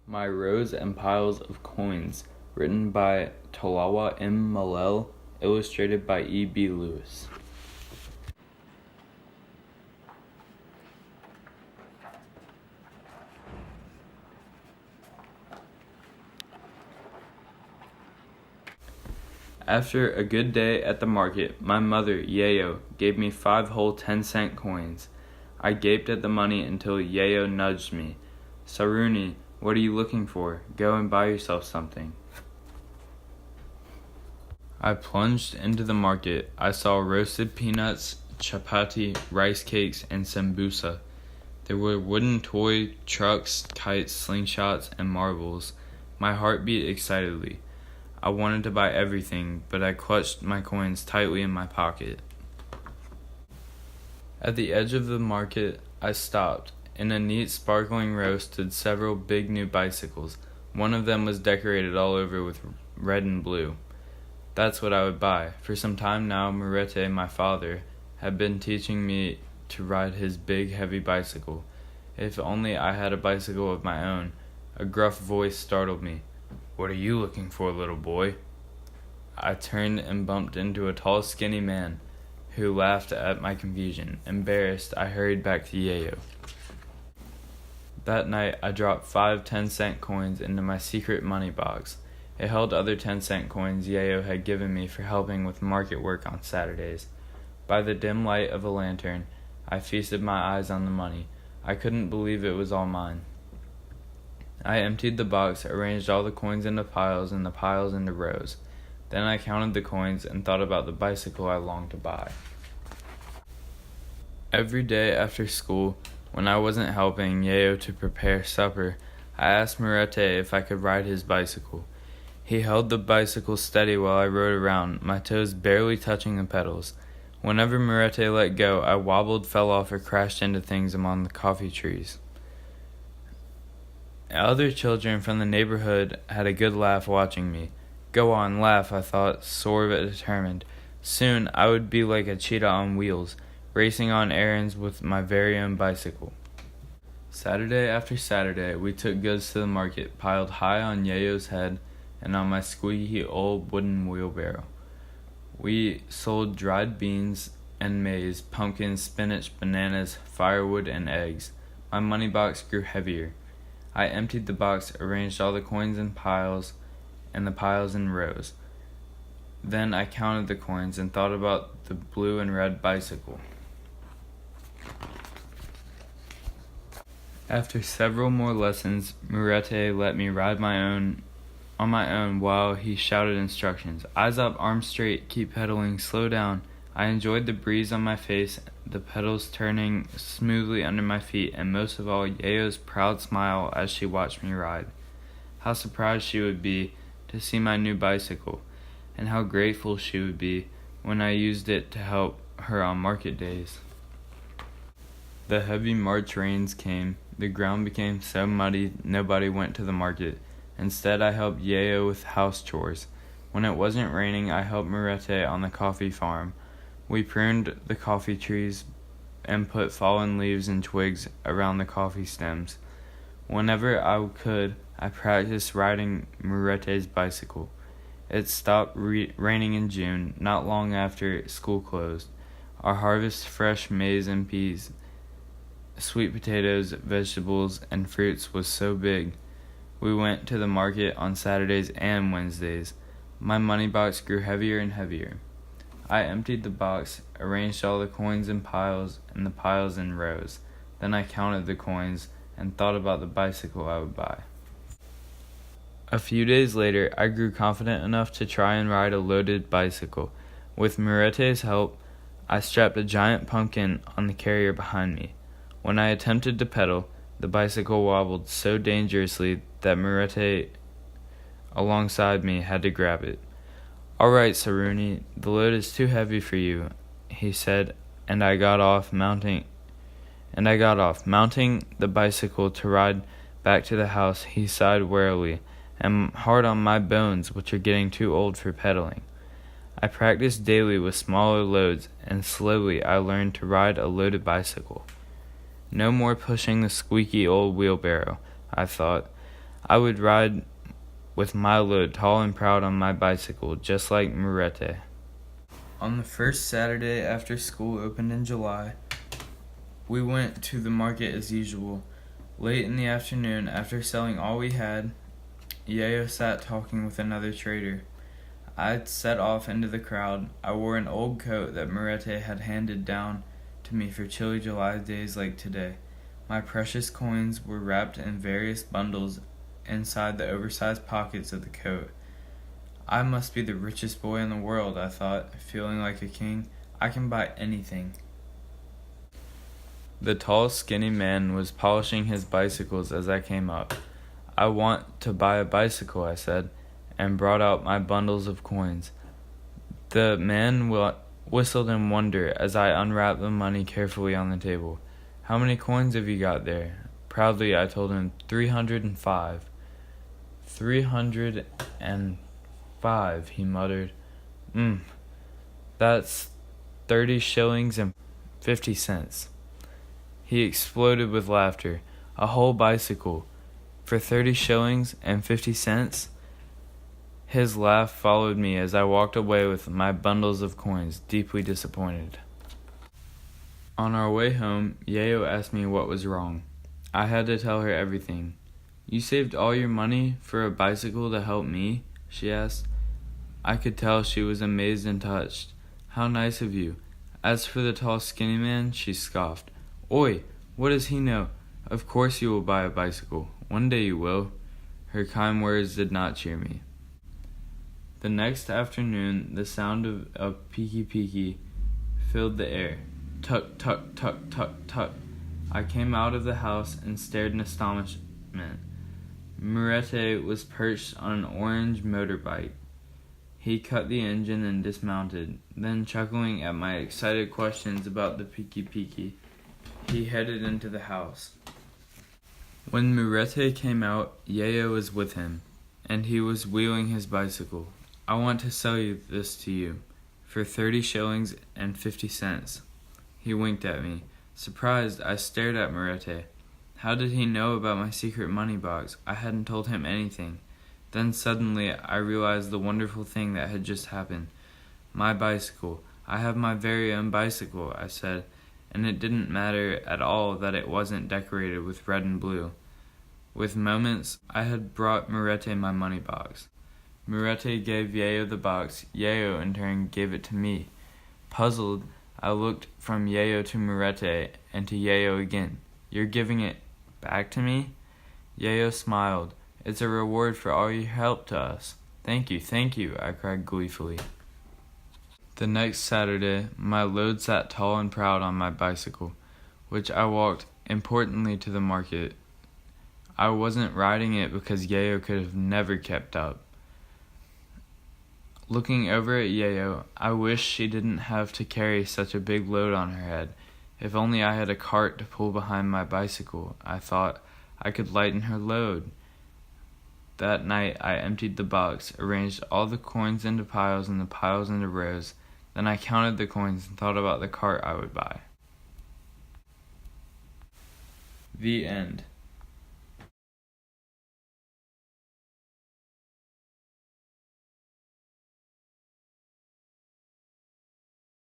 My Rows and Piles of Coins, written by Talawa M. Malel, illustrated by E. B. Lewis. After a good day at the market, my mother, Yayo, gave me 5 whole 10-cent coins. I gaped at the money until Yayo nudged me. "Saruni, what are you looking for? Go and buy yourself something." I plunged into the market. I saw roasted peanuts, chapati, rice cakes, and sambusa. There were wooden toy trucks, kites, slingshots, and marbles. My heart beat excitedly. I wanted to buy everything, but I clutched my coins tightly in my pocket. At the edge of the market, I stopped. In a neat, sparkling row stood several big new bicycles. One of them was decorated all over with red and blue. That's what I would buy. For some time now, Murete, my father, had been teaching me to ride his big, heavy bicycle. If only I had a bicycle of my own. A gruff voice startled me. "What are you looking for, little boy?" I turned and bumped into a tall, skinny man, who laughed at my confusion. Embarrassed, I hurried back to Yayo. That night, I dropped 5 10-cent coins into my secret money box. It held other 10-cent coins Yayo had given me for helping with market work on Saturdays. By the dim light of a lantern, I feasted my eyes on the money. I couldn't believe it was all mine. I emptied the box, arranged all the coins into piles and the piles into rows. Then I counted the coins and thought about the bicycle I longed to buy. Every day after school, when I wasn't helping Yayo to prepare supper, I asked Murete if I could ride his bicycle. He held the bicycle steady while I rode around, my toes barely touching the pedals. Whenever Murete let go, I wobbled, fell off, or crashed into things among the coffee trees. Other children from the neighborhood had a good laugh watching me. Go on, laugh, I thought, sore but determined. Soon I would be like a cheetah on wheels, racing on errands with my very own bicycle. Saturday after Saturday, we took goods to the market, piled high on Yayo's head and on my squeaky old wooden wheelbarrow. We sold dried beans and maize, pumpkins, spinach, bananas, firewood, and eggs. My money box grew heavier. I emptied the box, arranged all the coins in piles, and the piles in rows. Then I counted the coins and thought about the blue and red bicycle. After several more lessons, Murete let me ride on my own while he shouted instructions. "Eyes up, arms straight, keep pedaling, slow down." I enjoyed the breeze on my face, the pedals turning smoothly under my feet, and most of all, Yayo's proud smile as she watched me ride. How surprised she would be to see my new bicycle, and how grateful she would be when I used it to help her on market days. The heavy March rains came. The ground became so muddy nobody went to the market. Instead, I helped Yayo with house chores. When it wasn't raining, I helped Murete on the coffee farm. We pruned the coffee trees and put fallen leaves and twigs around the coffee stems. Whenever I could, I practiced riding Murete's bicycle. It stopped raining in June, not long after school closed. Our harvest fresh maize and peas, sweet potatoes, vegetables, and fruits was so big. We went to the market on Saturdays and Wednesdays. My money box grew heavier and heavier. I emptied the box, arranged all the coins in piles and the piles in rows. Then I counted the coins and thought about the bicycle I would buy. A few days later, I grew confident enough to try and ride a loaded bicycle. With Murete's help, I strapped a giant pumpkin on the carrier behind me. When I attempted to pedal, the bicycle wobbled so dangerously that Murete alongside me had to grab it. "All right, Saruni, the load is too heavy for you," he said, and I got off. Mounting the bicycle to ride back to the house, he sighed wearily. "I'm hard on my bones, which are getting too old for pedaling." I practiced daily with smaller loads, and slowly I learned to ride a loaded bicycle. No more pushing the squeaky old wheelbarrow, I thought. I would ride with my load tall and proud on my bicycle, just like Murete. On the first Saturday after school opened in July, we went to the market as usual. Late in the afternoon, after selling all we had, Yayo sat talking with another trader. I set off into the crowd. I wore an old coat that Murete had handed down to me for chilly July days like today. My precious coins were wrapped in various bundles inside the oversized pockets of the coat. I must be the richest boy in the world, I thought, feeling like a king. I can buy anything. The tall, skinny man was polishing his bicycles as I came up. I want to buy a bicycle, I said, and brought out my bundles of coins. The man whistled in wonder as I unwrapped the money carefully on the table. How many coins have you got there? Proudly, I told him 305. 305, he muttered. That's 30 shillings and 50 cents. He exploded with laughter. A whole bicycle for 30 shillings and 50 cents? His laugh followed me as I walked away with my bundles of coins, deeply disappointed. On our way home, Yayo asked me what was wrong. I had to tell her everything. You saved all your money for a bicycle to help me? She asked. I could tell she was amazed and touched. How nice of you. As for the tall, skinny man, she scoffed. Oi, what does he know? Of course you will buy a bicycle. One day you will. Her kind words did not cheer me. The next afternoon, the sound of a piki filled the air. Tuck, tuck, tuck, tuck, tuck. I came out of the house and stared in astonishment. Murete was perched on an orange motorbike. He cut the engine and dismounted. Then, chuckling at my excited questions about the piki, he headed into the house. When Murete came out, Yayo was with him, and he was wheeling his bicycle. I want to sell this to you for 30 shillings and 50 cents. He winked at me. Surprised, I stared at Murete. How did he know about my secret money box? I hadn't told him anything. Then suddenly I realized the wonderful thing that had just happened. My bicycle. I have my very own bicycle, I said, and it didn't matter at all that it wasn't decorated with red and blue. With moments, I had brought Murete my money box. Murete gave Yayo the box. Yayo, in turn, gave it to me. Puzzled, I looked from Yayo to Murete and to Yayo again. You're giving it back to me? Yayo smiled. It's a reward for all your help to us. Thank you, I cried gleefully. The next Saturday, my load sat tall and proud on my bicycle, which I walked importantly to the market. I wasn't riding it because Yayo could have never kept up. Looking over at Yayo, I wished she didn't have to carry such a big load on her head. If only I had a cart to pull behind my bicycle, I thought, I could lighten her load. That night I emptied the box, arranged all the coins into piles and the piles into rows. Then I counted the coins and thought about the cart I would buy. The end.